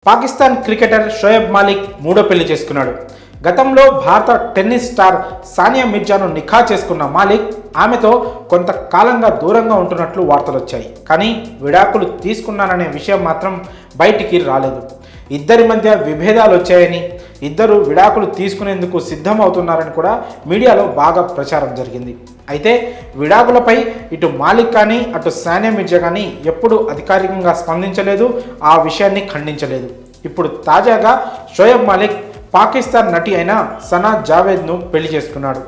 Pakistan cricketer Shoaib Malik మూడో పెళ్లి చేసుకున్నాడు. గతంలో భారత టెన్నిస్ స్టార్ సానియా మిర్జాను నిఖా చేసుకున్న మాలిక్ ఆమెతో కొంతకాలంగా దూరంగా ఉంటున్నట్లు వార్తలు వచ్చాయి. కానీ విడాకులు తీసుకున్నాననే విషయం మాత్రం బయటికి రాలేదు. ఇద్దరి మధ్య విభేదాలు వచ్చాయని, ఇద్దరు విడాకులు తీసుకునేందుకు సిద్ధమవుతున్నారని కూడా మీడియాలో బాగా ప్రచారం జరిగింది. అయితే విడాకులపై ఇటు మాలిక్ కానీ అటు సానియా మిర్జా కానీ ఎప్పుడూ అధికారికంగా స్పందించలేదు, ఆ విషయాన్ని ఖండించలేదు. ఇప్పుడు తాజాగా షోయబ్ మాలిక్ పాకిస్తాన్ నటి అయిన సనా జావేద్ను పెళ్లి చేసుకున్నాడు.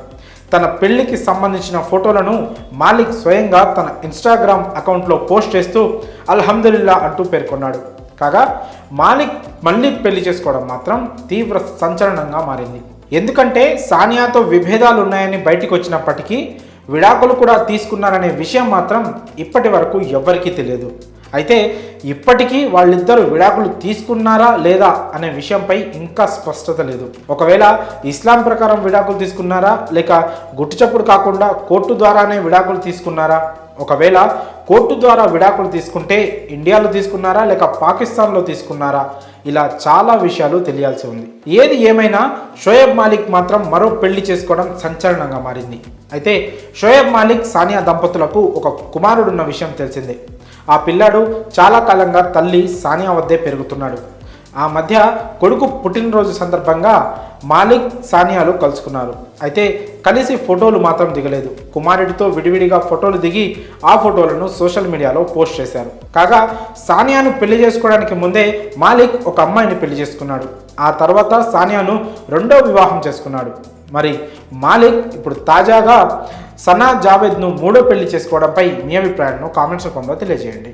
తన పెళ్లికి సంబంధించిన ఫోటోలను మాలిక్ స్వయంగా తన ఇన్స్టాగ్రామ్ అకౌంట్లో పోస్ట్ చేస్తూ అల్హమ్దులిల్లా అంటూ పేర్కొన్నాడు. కాగా మాలిక్ మళ్ళీ పెళ్లి చేసుకోవడం మాత్రం తీవ్ర సంచలనంగా మారింది. ఎందుకంటే సానియాతో విభేదాలు ఉన్నాయని బయటికి వచ్చినప్పటికీ విడాకులు కూడా తీసుకున్నారనే విషయం మాత్రం ఇప్పటి వరకు ఎవ్వరికీ తెలియదు. అయితే ఇప్పటికీ వాళ్ళిద్దరూ విడాకులు తీసుకున్నారా లేదా అనే విషయంపై ఇంకా స్పష్టత లేదు. ఒకవేళ ఇస్లాం ప్రకారం విడాకులు తీసుకున్నారా, లేక గుట్టుచప్పుడు కాకుండా కోర్టు ద్వారానే విడాకులు తీసుకున్నారా? ఒకవేళ కోర్టు ద్వారా విడాకులు తీసుకుంటే ఇండియాలో తీసుకున్నారా లేక పాకిస్తాన్లో తీసుకున్నారా? ఇలా చాలా విషయాలు తెలియాల్సి ఉంది. ఏది ఏమైనా షోయబ్ మాలిక్ మాత్రం మరో పెళ్లి చేసుకోవడం సంచలనంగా మారింది. అయితే షోయబ్ మాలిక్ సానియా దంపతులకు ఒక కుమారుడున్న విషయం తెలిసిందే. ఆ పిల్లాడు చాలా కాలంగా తల్లి సానియా వద్దే పెరుగుతున్నాడు. ఆ మధ్య కొడుకు పుట్టినరోజు సందర్భంగా మాలిక్ సానియాలు కలుసుకున్నారు. అయితే కలిసి ఫోటోలు మాత్రం దిగలేదు. కుమారుడితో విడివిడిగా ఫోటోలు దిగి ఆ ఫోటోలను సోషల్ మీడియాలో పోస్ట్ చేశారు. కాగా సానియాను పెళ్లి చేసుకోవడానికి ముందే మాలిక్ ఒక అమ్మాయిని పెళ్లి చేసుకున్నాడు. ఆ తర్వాత సానియాను రెండో వివాహం చేసుకున్నాడు. మరి మాలిక్ ఇప్పుడు తాజాగా సనా జావేద్ను మూడో పెళ్లి చేసుకోవడంపై మీ అభిప్రాయాలను కామెంట్స్ రూపంలో తెలియజేయండి.